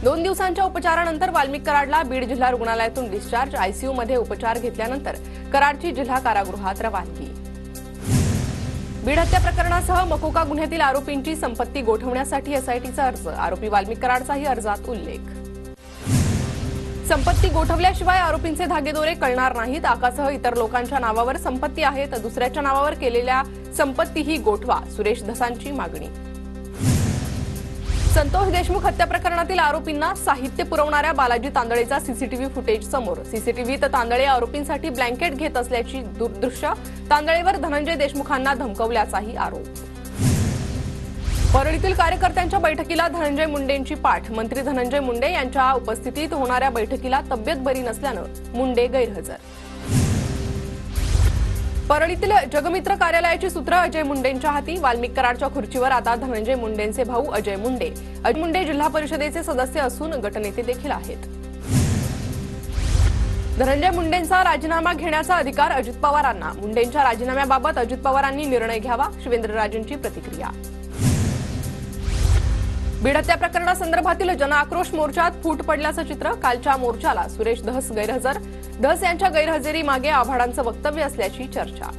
2 दिवसांच्या उपचारानंतर वाल्मिक कराडला बीड जिल्हा रुग्णालयातून डिस्चार्ज, आयसीयू मध्ये उपचार घेतल्यानंतर कराडची जिल्हा कारागृहात रवानगी। बीड हत्या प्रकरणासह मकोका गुन्ह्यातील आरोपींची संपत्ती गोठवण्यासाठी एसआयटीचा अर्ज, आरोपी वाल्मिक कराडचाही अर्जात उल्लेख। संपत्ती गोठवल्याशिवाय आरोपींचे धागेदोरे कळणार नाहीत, आकासह इतर लोकांच्या नावावर संपत्ती आहे तर दुसऱ्याच्या नावावर केलेल्या संपत्तीही गोठवा, सुरेश धसांची मागणी। संतोष देशमुख हत्या प्रकरणातील आरोपींना साहित्य पुरवणाऱ्या बालाजी तांदळेचा सीसीटीव्ही फुटेज समोर, सीसीटीव्हीत तांदळे आरोपींसाठी ब्लँकेट घेत असल्याची दृश्य, तांदळेवर धनंजय देशमुखांना धमकवल्याचाही आरोप। परळीतील कार्यकर्त्यांच्या बैठकीला धनंजय मुंडेंची पाठ, मंत्री धनंजय मुंडे यांच्या उपस्थितीत होणाऱ्या बैठकीला तब्येत बरी नसल्यानं मुंडे गैरहजर। परळीतील जगमित्र कार्यालयाची सूत्र अजय मुंडेंच्या हाती, वाल्मिक कराडच्या खुर्चीवर आता धनंजय मुंडेंचे भाऊ अजय मुंडे। अजय मुंडे जिल्हा परिषदेचे सदस्य असून गटनेते देखील आहेत। धनंजय मुंडेंचा राजीनामा घेण्याचा अधिकार अजित पवारांना, मुंडेंच्या राजीनाम्याबाबत अजित पवारांनी निर्णय घ्यावा, शिवेंद्रराजेंची प्रतिक्रिया। बीड हत्या प्रकरणासंदर्भातील जनआक्रोश मोर्चात फूट पडल्याचं चित्र, कालच्या मोर्चाला सुरेश धस गैरहजर, धस यांच्या गैरहजेरीमागे आव्हाडांचं वक्तव्य असल्याची चर्चा।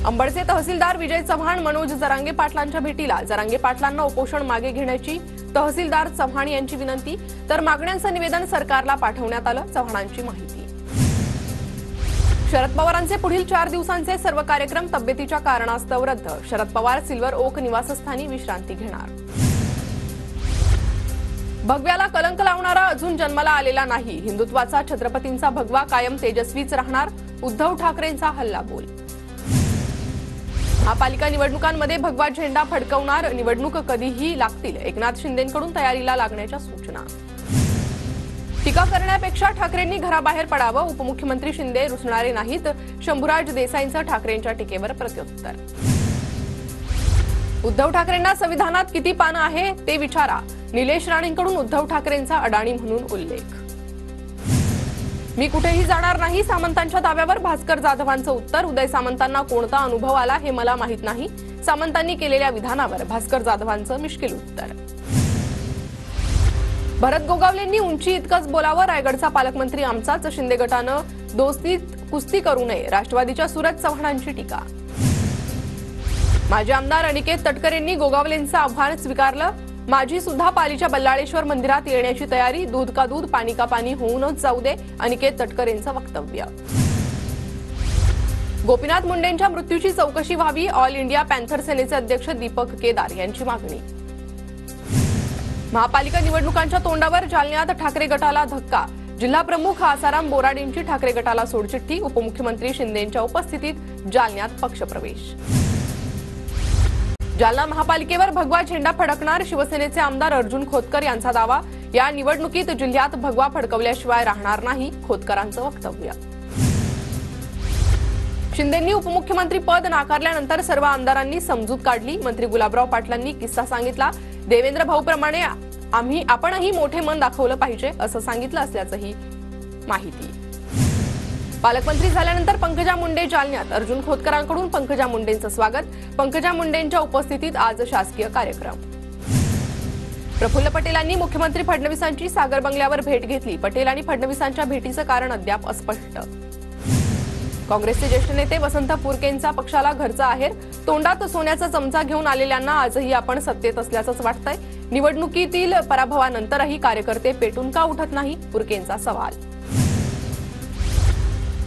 अंबडचे तहसीलदार विजय चव्हाण मनोज जरांगे पाटलांच्या भेटीला, जरांगे पाटलांना उपोषण मागे घेण्याची तहसीलदार चव्हाण यांची विनंती, तर मागण्यांचं निवेदन सरकारला पाठवण्यात आलं, चव्हाणांची माहिती। शरद पवारांचे पुढील 4 दिवसांचे सर्व कार्यक्रम तब्येतीच्या कारणास्तव रद्द, शरद पवार सिल्वर ओक निवासस्थानी विश्रांती घेणार। भगव्याला कलंक लावणारा अजून जन्माला आलेला नाही, हिंदुत्वाचा छत्रपतींचा भगवा कायम तेजस्वीच राहणार, उद्धव ठाकरेंचा हल्लाबोल। महापालिका निवडणुकांमध्ये भगवा झेंडा फडकवणार, निवडणूक कधीही लागतील, एकनाथ शिंदेंकडून तयारीला लागण्याच्या सूचना। टीका करण्यापेक्षा ठाकरेंनी घराबाहेर पडावं, उपमुख्यमंत्री शिंदे रुसणारे नाहीत, शंभूराज देसाईंचं ठाकरेंच्या टीकेवर प्रत्युत्तर। उद्धव ठाकरेंना संविधानात किती पानं आहे ते विचारा, निलेश राणेंकडून उद्धव ठाकरेंचा अडाणी म्हणून उल्लेख। मी कुठेही जाणार नाही, सामंतांच्या दाव्यावर भास्कर जाधवांचं उत्तर, उदय सामंतांना कोणता अनुभव आला हे मला माहित नाही, सामंतांनी केलेल्या विधानावर भास्कर जाधवांचं मिश्किल उत्तर। भरत गोगावलेंनी उंची इतकंच बोलावं, रायगडचा पालकमंत्री आमचाच, शिंदे गटानं दोस्तीत कुस्ती करू नये, राष्ट्रवादीच्या सूरज चव्हाणांची टीका। माजी आमदार अनिकेत तटकरेंनी गोगावलेंचं आव्हान स्वीकारलं, माझी सुद्धा पालीच्या बल्लाळेश्वर मंदिरात येण्याची तयारी, दूध का दूध पाणी का पाणी होऊनच जाऊ दे, अनिकेत तटकरेंचं वक्तव्य। गोपीनाथ मुंडेंच्या मृत्यूची चौकशी व्हावी, ऑल इंडिया पॅन्थर सेनेचे अध्यक्ष दीपक केदार यांची मागणी। महापालिका निवडणुकांच्या तोंडावर जालन्यात ठाकरे गटाला धक्का, जिल्हा प्रमुख आसाराम बोराडेंची ठाकरे गटाला सोडचिठ्ठी, उपमुख्यमंत्री शिंदेंच्या उपस्थितीत जालन्यात पक्षप्रवेश। जालना महापालिकेवर भगवा झेंडा फडकणार, शिवसेनेचे आमदार अर्जुन खोतकर यांचा दावा, या निवडणुकीत जिल्ह्यात भगवा फडकवल्याशिवाय राहणार नाही, खोतकरांचं वक्तव्य। शिंदेंनी उपमुख्यमंत्री पद नाकारल्यानंतर सर्व आमदारांनी समजूत काढली, मंत्री गुलाबराव पाटलांनी किस्सा सांगितला, देवेंद्र भाऊप्रमाणे आपणही मोठे मन दाखवलं पाहिजे असं सांगितलं असल्याचंही माहिती। पालकमंत्री झाल्यानंतर पंकजा मुंडे जालन्यात, अर्जुन खोतकरांकडून पंकजा मुंडेंचं स्वागत, पंकजा मुंडेंच्या उपस्थितीत आज शासकीय कार्यक्रम। प्रफुल्ल पटेलांनी मुख्यमंत्री फडणवीसांची सागर बंगल्यावर भेट घेतली, पटेल आणि फडणवीसांच्या भेटीचं कारण अद्याप अस्पष्ट। काँग्रेसचे ज्येष्ठ नेते वसंत पुरकेंचा पक्षाला घरचा आहेर, तोंडात सोन्याचा चमचा घेऊन आलेल्यांना आजही आपण सत्तेत असल्याचंच वाटतंय, निवडणुकीतील पराभवानंतरही कार्यकर्ते पेटून का उठत नाही, पुरकेंचा सवाल।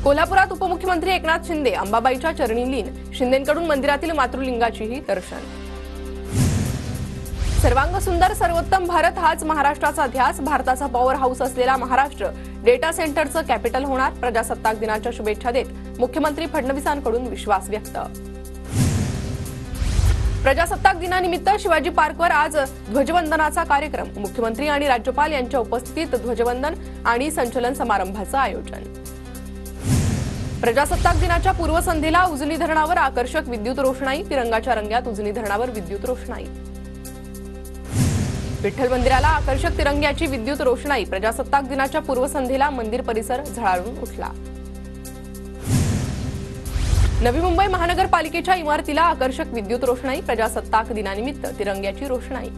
कोल्हापुरात उपमुख्यमंत्री एकनाथ शिंदे अंबाबाईच्या चरणी लीन, शिंदेंकडून मंदिरातील मातृलिंगाचीही दर्शन। सर्वांग सुंदर सर्वोत्तम भारत हाच महाराष्ट्राचा ध्यास, भारताचा पॉवर हाऊस असलेला महाराष्ट्र डेटा सेंटरचं कॅपिटल होणार, प्रजासत्ताक दिनाच्या शुभेच्छा देत मुख्यमंत्री फडणवीसांकडून विश्वास व्यक्त। प्रजासत्ताक दिनानिमित्त शिवाजी पार्कवर आज ध्वजवंदनाचा कार्यक्रम, मुख्यमंत्री आणि राज्यपाल यांच्या उपस्थितीत ध्वजवंदन आणि संचलन समारंभाचं आयोजन। प्रजासत्ताक दिनाच्या पूर्वसंध्येला उजनी धरणावर आकर्षक विद्युत रोषणाई, तिरंगाच्या रंगात उजनी धरणावर विद्युत रोषणाई। विठ्ठल मंदिराला आकर्षक तिरंग्याची विद्युत रोषणाई, प्रजासत्ताक दिनाच्या पूर्वसंध्येला मंदिर परिसर झळाळून उठला। नवी मुंबई महानगरपालिकेच्या इमारतीला आकर्षक विद्युत रोषणाई, प्रजासत्ताक दिनानिमित्त तिरंग्याची रोषणाई।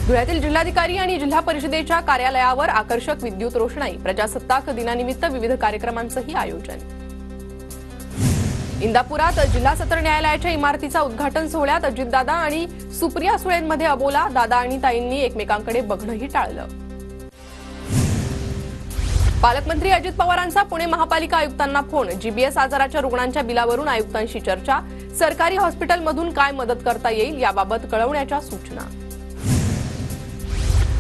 धुळ्यातील जिल्हाधिकारी आणि जिल्हा परिषदेच्या कार्यालयावर आकर्षक विद्युत रोषणाई, प्रजासत्ताक दिनानिमित्त विविध कार्यक्रमांचंही आयोजन. इंदापुरात जिल्हा सत्र न्यायालयाच्या इमारतीचा उद्घाटन सोहळ्यात अजितदादा आणि सुप्रिया सुळेंमध्ये अबोला, दादा आणि ताईंनी एकमेकांकडे बघणंही टाळलं. पालकमंत्री अजित पवारांचा पुणे महापालिका आयुक्तांना फोन, जीबीएस आजाराच्या रुग्णांच्या बिलावरून आयुक्तांशी चर्चा, सरकारी हॉस्पिटलमधून काय मदत करता येईल याबाबत कळवण्याच्या सूचना.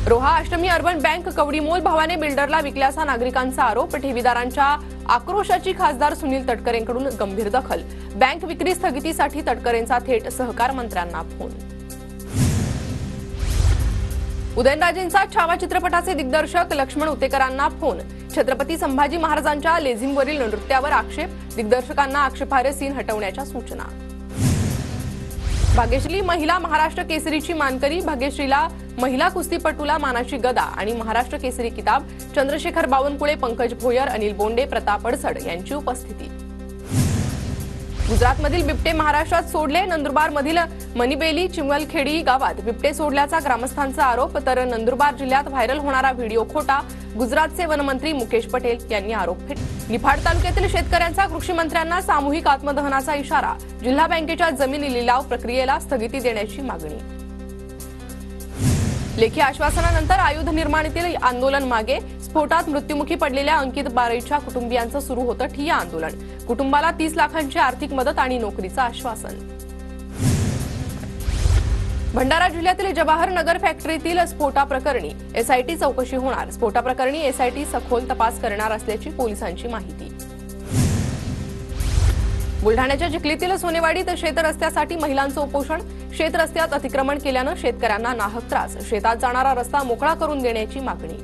रोहा अष्टमी अर्बन बँक कवडीमोल भावाने बिल्डरला विकल्याचा नागरिकांचा आरोप, ठेवीदारांच्या आक्रोशाची खासदार सुनील तटकरेंकडून गंभीर दखल, बँक विक्री स्थगितीसाठी तटकरेंचा थेट सहकार मंत्र्यांना फोन. उदयनराजेंचा छावा चित्रपटाचे दिग्दर्शक लक्ष्मण उतेकरांना फोन, छत्रपती संभाजी महाराजांच्या लेझिमवरील नृत्यावर आक्षेप, दिग्दर्शकांना आक्षेपार्ह सीन हटवण्याच्या सूचना. भाग्यश्री महिला महाराष्ट्र केसरीची मानकरी, भाग्यश्रीला महिला कुस्तीपटूला मानाची गदा आणि महाराष्ट्र केसरी किताब, चंद्रशेखर बावनकुळे, पंकज भोयर, अनिल बोंडे, प्रताप अडसड यांची उपस्थिती. गुजरातमधील बिबटे महाराष्ट्रात सोडले, नंदुरबारमधील मनिबेली चिमलखेडी गावात बिबटे सोडल्याचा ग्रामस्थांचा आरोप, तर नंदुरबार जिल्ह्यात व्हायरल होणारा व्हिडिओ खोटा, गुजरातचे वनमंत्री मुकेश पटेल यांनी आरोप फेटाळले. निफाड तालुक्यातील शेतकऱ्यांचा कृषी मंत्र्यांना सामूहिक आत्मदहनाचा इशारा, जिल्हा बँकेच्या जमीन लिलाव प्रक्रियेला स्थगिती देण्याची मागणी. लेखी आश्वासनानंतर आयुध निर्माणीतील आंदोलन मागे, स्फोटात मृत्युमुखी पडलेल्या अंकित बारईच्या कुटुंबियांचं सुरू होतं ठिय्या आंदोलन, कुटुंबाला 30 लाखांची आर्थिक मदत आणि नोकरीचं आश्वासन. भंडारा जिल्ह्यातील जवाहर नगर फॅक्टरीतील स्फोटाप्रकरणी एसआयटी चौकशी होणार, स्फोटाप्रकरणी एसआयटी सखोल तपास करणार असल्याची पोलिसांची माहिती. बुलढाण्याच्या चिखलीतील सोनेवाडीत शेतरस्त्यासाठी महिलांचं उपोषण, शेतरस्त्यात अतिक्रमण केल्यानं शेतकऱ्यांना नाहक त्रास, शेतात जाणारा रस्ता मोकळा करून देण्याची मागणी.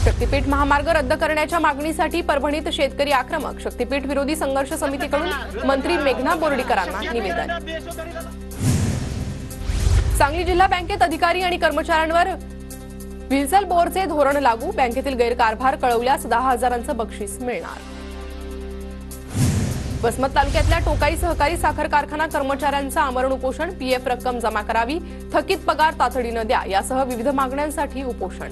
शक्तीपीठ महामार्ग रद्द करण्याच्या मागणीसाठी परभणीत शेतकरी आक्रमक, शक्तीपीठ विरोधी संघर्ष समितीकडून मंत्री मेघना बोर्डीकरांना निवेदन. सांगली जिल्हा बँकेत अधिकारी आणि कर्मचाऱ्यांवर व्हिसल बोरचे धोरण लागू, बँकेतील गैरकारभार कळवल्यास 10,000चं बक्षीस मिळणार. वसमत तालुक्यातल्या टोकाई सहकारी साखर कारखाना कर्मचाऱ्यांचं आमरण उपोषण, पीएफ रक्कम जमा करावी, थकीत पगार तातडीनं द्या यासह विविध मागण्यांसाठी उपोषण.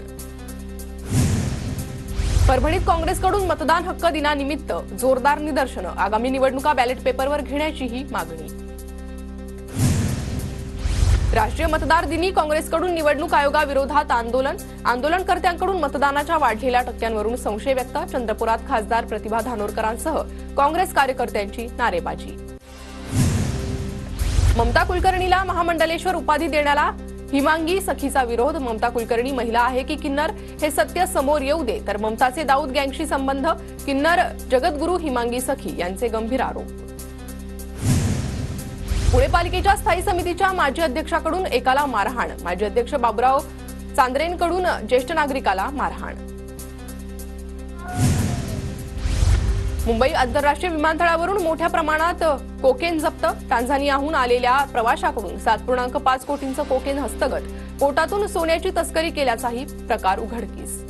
परभणीत काँग्रेसकडून मतदान हक्क दिनानिमित्त जोरदार निदर्शनं, आगामी निवडणुका बॅलेट पेपरवर घेण्याचीही मागणी. राष्ट्रीय मतदार दिनी काँग्रेसकडून निवडणूक आयोगाविरोधात आंदोलन, आंदोलनकर्त्यांकडून मतदानाच्या वाढलेल्या टक्क्यांवरून संशय व्यक्त, चंद्रपुरात खासदार प्रतिभा धानोरकरांसह काँग्रेस कार्यकर्त्यांची नारेबाजी. ममता कुलकर्णीला महामंडलेश्वर उपाधी देण्याला हिमांगी सखीचा विरोध, ममता कुलकर्णी महिला आहे की किन्नर हे सत्य समोर येऊ दे, तर ममताचे दाऊद गँगशी संबंध, किन्नर जगद्गुरू हिमांगी सखी यांचे गंभीर आरोप. पुणे पालिकेच्या स्थायी समितीच्या माजी अध्यक्षाकडून एकाला मारहाण, माजी अध्यक्ष बाबुराव चांद्रेंकडून ज्येष्ठ नागरिकाला मारहाण. मुंबई आंतरराष्ट्रीय विमानतळावरून मोठ्या प्रमाणात कोकेन जप्त, टांझानियाहून आलेल्या प्रवाशाकडून 7.5 कोटींचं कोकेन हस्तगत, पोटातून सोन्याची तस्करी केल्याचाही प्रकार उघडकीस.